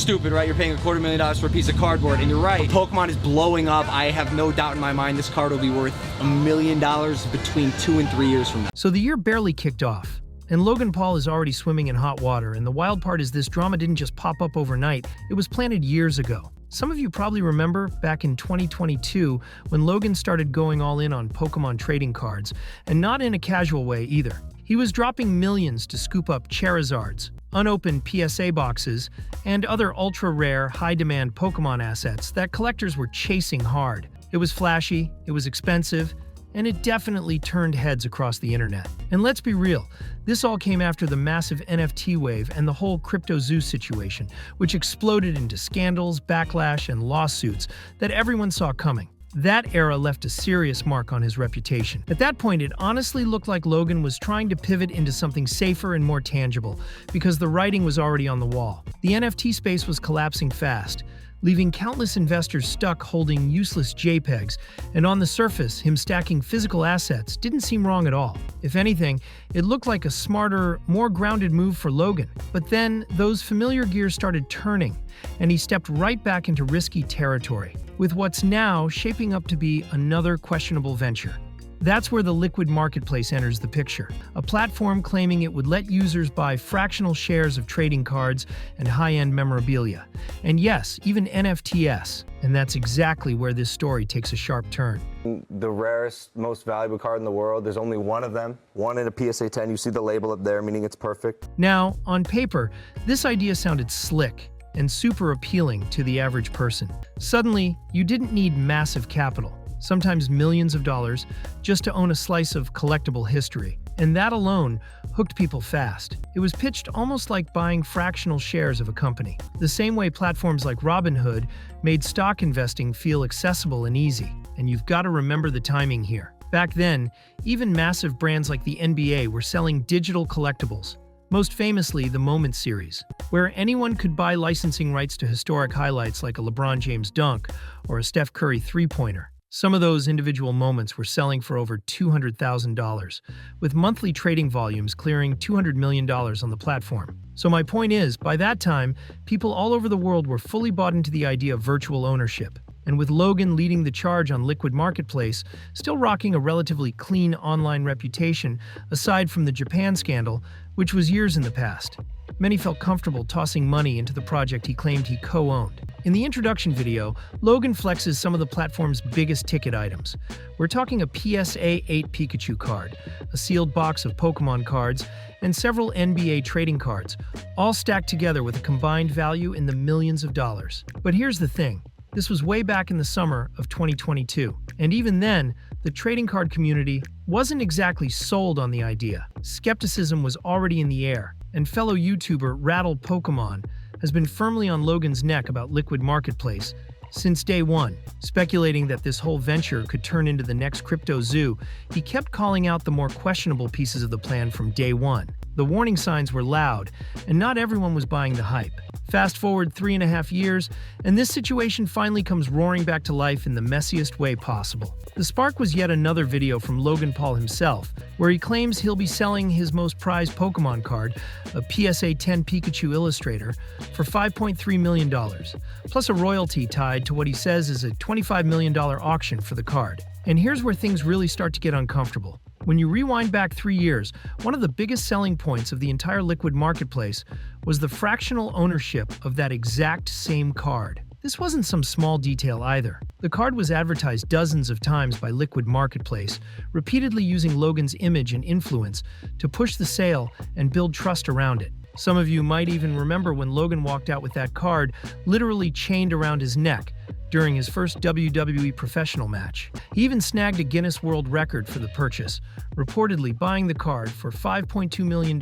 stupid, right? You're paying $250,000 for a piece of cardboard, and you're right. Pokemon is blowing up. I have no doubt in my mind this card will be worth $1 million between 2 and 3 years from now. So the year barely kicked off, and Logan Paul is already swimming in hot water, and the wild part is this drama didn't just pop up overnight, it was planted years ago. Some of you probably remember back in 2022 when Logan started going all in on Pokémon trading cards, and not in a casual way either. He was dropping millions to scoop up Charizards, unopened PSA boxes, and other ultra-rare, high-demand Pokémon assets that collectors were chasing hard. It was flashy, it was expensive, and it definitely turned heads across the internet. And let's be real, this all came after the massive NFT wave and the whole crypto zoo situation, which exploded into scandals, backlash, and lawsuits that everyone saw coming. That era left a serious mark on his reputation. At that point, it honestly looked like Logan was trying to pivot into something safer and more tangible, because the writing was already on the wall. The NFT space was collapsing fast, leaving countless investors stuck holding useless JPEGs, and on the surface, him stacking physical assets didn't seem wrong at all. If anything, it looked like a smarter, more grounded move for Logan. But then, those familiar gears started turning, and he stepped right back into risky territory, with what's now shaping up to be another questionable venture. That's where the Liquid Marketplace enters the picture, a platform claiming it would let users buy fractional shares of trading cards and high-end memorabilia. And yes, even NFTs. And that's exactly where this story takes a sharp turn. The rarest, most valuable card in the world, there's only one of them. One in a PSA 10, you see the label up there, meaning it's perfect. Now, on paper, this idea sounded slick and super appealing to the average person. Suddenly, you didn't need massive capital, sometimes millions of dollars, just to own a slice of collectible history. And that alone hooked people fast. It was pitched almost like buying fractional shares of a company, the same way platforms like Robinhood made stock investing feel accessible and easy. And you've got to remember the timing here. Back then, even massive brands like the NBA were selling digital collectibles, most famously the Moment series, where anyone could buy licensing rights to historic highlights like a LeBron James dunk or a Steph Curry three-pointer. Some of those individual moments were selling for over $200,000, with monthly trading volumes clearing $200 million on the platform. So my point is, by that time, people all over the world were fully bought into the idea of virtual ownership. And with Logan leading the charge on Liquid Marketplace, still rocking a relatively clean online reputation, aside from the Japan scandal, which was years in the past, many felt comfortable tossing money into the project he claimed he co-owned. In the introduction video, Logan flexes some of the platform's biggest ticket items. We're talking a PSA 8 Pikachu card, a sealed box of Pokémon cards, and several NBA trading cards, all stacked together with a combined value in the millions of dollars. But here's the thing. This was way back in the summer of 2022, and even then, the trading card community wasn't exactly sold on the idea. Skepticism was already in the air, and fellow YouTuber Rattle Pokémon has been firmly on Logan's neck about Liquid Marketplace since day one. Speculating that this whole venture could turn into the next crypto zoo, he kept calling out the more questionable pieces of the plan from day one. The warning signs were loud, and not everyone was buying the hype. Fast forward 3.5 years, and this situation finally comes roaring back to life in the messiest way possible. The spark was yet another video from Logan Paul himself, where he claims he'll be selling his most prized Pokémon card, a PSA 10 Pikachu Illustrator, for $5.3 million, plus a royalty tied to what he says is a $25 million auction for the card. And here's where things really start to get uncomfortable. When you rewind back 3 years, one of the biggest selling points of the entire Liquid Marketplace was the fractional ownership of that exact same card. This wasn't some small detail either. The card was advertised dozens of times by Liquid Marketplace, repeatedly using Logan's image and influence to push the sale and build trust around it. Some of you might even remember when Logan walked out with that card literally chained around his neck during his first WWE professional match. He even snagged a Guinness World Record for the purchase, reportedly buying the card for $5.2 million,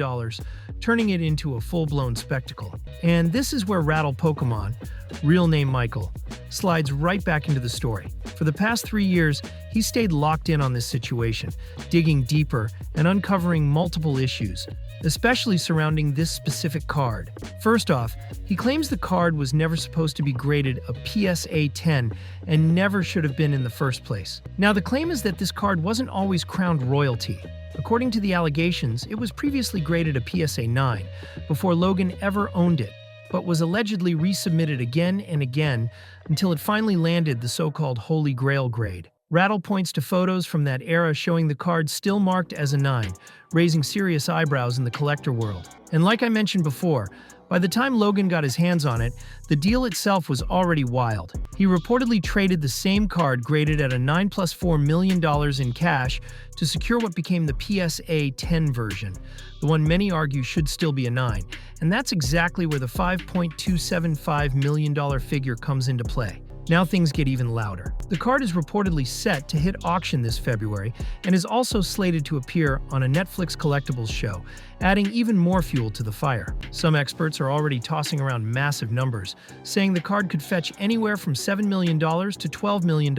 turning it into a full-blown spectacle. And this is where Rattle Pokémon, real name Michael, slides right back into the story. For the past 3 years, he stayed locked in on this situation, digging deeper and uncovering multiple issues, especially surrounding this specific card. First off, he claims the card was never supposed to be graded a PSA 10 and never should have been in the first place. Now, the claim is that this card wasn't always crowned royalty. According to the allegations, it was previously graded a PSA 9 before Logan ever owned it. but was allegedly resubmitted again and again until it finally landed the so-called Holy Grail grade. Rattle points to photos from that era showing the card still marked as a 9, raising serious eyebrows in the collector world. And like I mentioned before, by the time Logan got his hands on it, the deal itself was already wild. He reportedly traded the same card graded at a $9 plus $4 million in cash to secure what became the PSA 10 version, the one many argue should still be a 9. And that's exactly where the $5.275 million figure comes into play. Now things get even louder. The card is reportedly set to hit auction this February and is also slated to appear on a Netflix collectibles show, adding even more fuel to the fire. Some experts are already tossing around massive numbers, saying the card could fetch anywhere from $7 million to $12 million.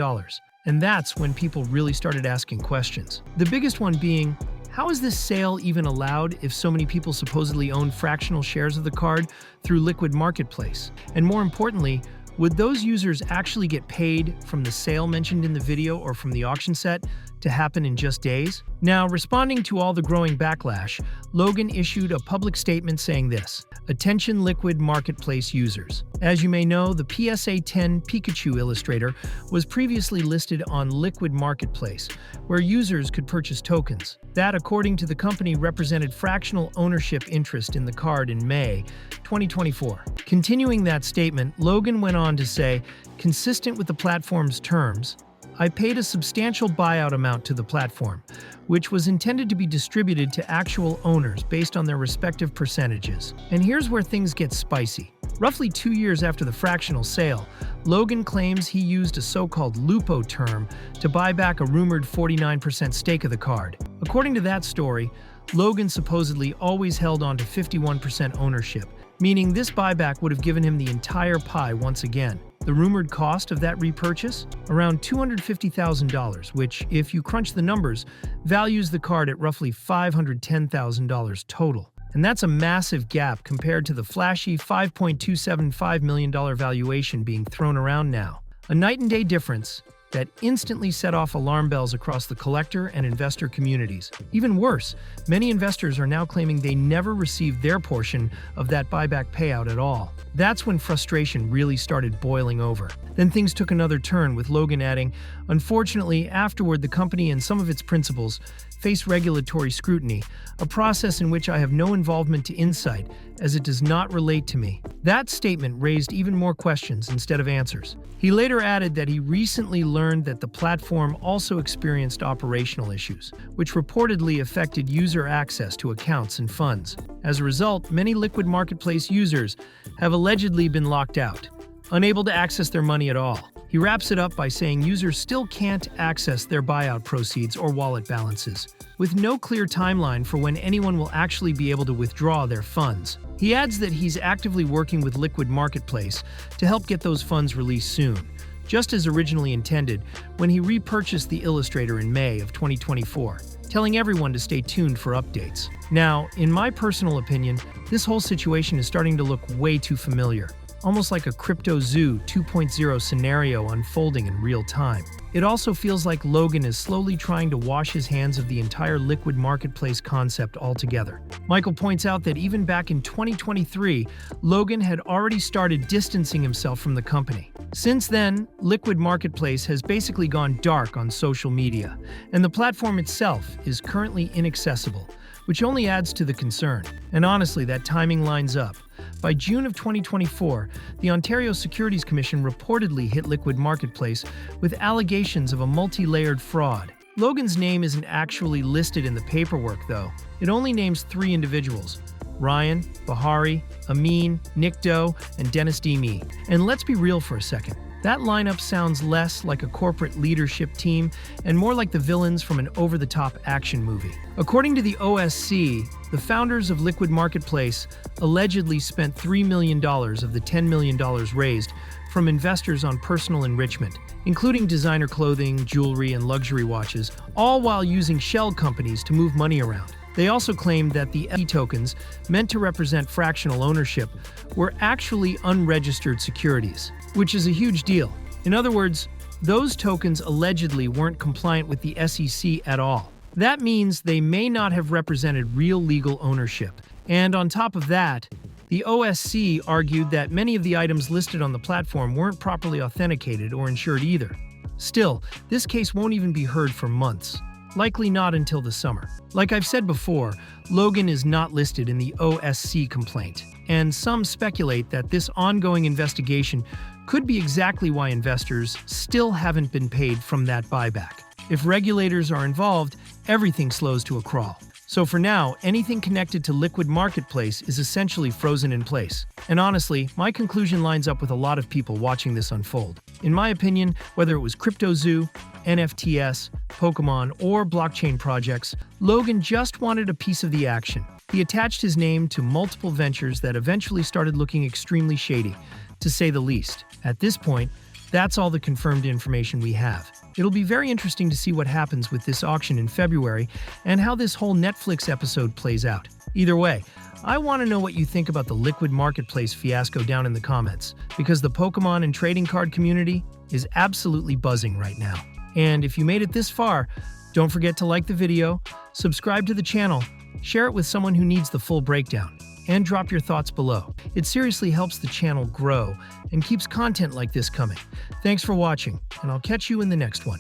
And that's when people really started asking questions. The biggest one being, how is this sale even allowed if so many people supposedly own fractional shares of the card through Liquid Marketplace? And more importantly, would those users actually get paid from the sale mentioned in the video or from the auction set to happen in just days? Now, responding to all the growing backlash, Logan issued a public statement saying this: "Attention Liquid Marketplace users. As you may know, the PSA 10 Pikachu illustrator was previously listed on Liquid Marketplace, where users could purchase tokens. That, according to the company, represented fractional ownership interest in the card in May 2024. Continuing that statement, Logan went on to say, "Consistent with the platform's terms, I paid a substantial buyout amount to the platform, which was intended to be distributed to actual owners based on their respective percentages." And here's where things get spicy. Roughly 2 years after the fractional sale, Logan claims he used a so-called lupo term to buy back a rumored 49% stake of the card. According to that story, Logan supposedly always held on to 51% ownership, meaning this buyback would have given him the entire pie once again. The rumored cost of that repurchase? Around $250,000, which, if you crunch the numbers, values the card at roughly $510,000 total. And that's a massive gap compared to the flashy $5.275 million valuation being thrown around now. A night and day difference that instantly set off alarm bells across the collector and investor communities. Even worse, many investors are now claiming they never received their portion of that buyback payout at all. That's when frustration really started boiling over. Then things took another turn, with Logan adding, "Unfortunately, afterward the company and some of its principals face regulatory scrutiny, a process in which I have no involvement to insight, as it does not relate to me." That statement raised even more questions instead of answers. He later added that he recently learned that the platform also experienced operational issues, which reportedly affected user access to accounts and funds. As a result, many Liquid Marketplace users have allegedly been locked out, unable to access their money at all. He wraps it up by saying users still can't access their buyout proceeds or wallet balances, with no clear timeline for when anyone will actually be able to withdraw their funds. He adds that he's actively working with Liquid Marketplace to help get those funds released soon, just as originally intended when he repurchased the illustrator in May of 2024, telling everyone to stay tuned for updates. Now, in my personal opinion, this whole situation is starting to look way too familiar. Almost like a Crypto Zoo 2.0 scenario unfolding in real time. It also feels like Logan is slowly trying to wash his hands of the entire Liquid Marketplace concept altogether. Michael points out that even back in 2023, Logan had already started distancing himself from the company. Since then, Liquid Marketplace has basically gone dark on social media, and the platform itself is currently inaccessible, which only adds to the concern. And honestly, that timing lines up. By June of 2024, the Ontario Securities Commission reportedly hit Liquid Marketplace with allegations of a multi-layered fraud. Logan's name isn't actually listed in the paperwork, though. It only names 3 individuals: Ryan, Bahari, Amin, Nick Doe, and Dennis Demi. And let's be real for a second. That lineup sounds less like a corporate leadership team and more like the villains from an over-the-top action movie. According to the OSC, the founders of Liquid Marketplace allegedly spent $3 million of the $10 million raised from investors on personal enrichment, including designer clothing, jewelry, and luxury watches, all while using shell companies to move money around. They also claimed that the FE tokens, meant to represent fractional ownership, were actually unregistered securities, which is a huge deal. In other words, those tokens allegedly weren't compliant with the SEC at all. That means they may not have represented real legal ownership. And on top of that, The OSC argued that many of the items listed on the platform weren't properly authenticated or insured either. Still, this case won't even be heard for months, likely not until the summer. Like I've said before, Logan is not listed in the OSC complaint, and some speculate that this ongoing investigation could be exactly why investors still haven't been paid from that buyback. If regulators are involved, everything slows to a crawl. So for now, anything connected to Liquid Marketplace is essentially frozen in place. And honestly, my conclusion lines up with a lot of people watching this unfold. In my opinion, whether it was CryptoZoo, NFTs, Pokémon, or blockchain projects, Logan just wanted a piece of the action. He attached his name to multiple ventures that eventually started looking extremely shady, to say the least. At this point, that's all the confirmed information we have. It'll be very interesting to see what happens with this auction in February and how this whole Netflix episode plays out. Either way, I want to know what you think about the Liquid Marketplace fiasco down in the comments, because the Pokémon and trading card community is absolutely buzzing right now. And if you made it this far, don't forget to like the video, subscribe to the channel, share it with someone who needs the full breakdown, and drop your thoughts below. It seriously helps the channel grow and keeps content like this coming. Thanks for watching, and I'll catch you in the next one.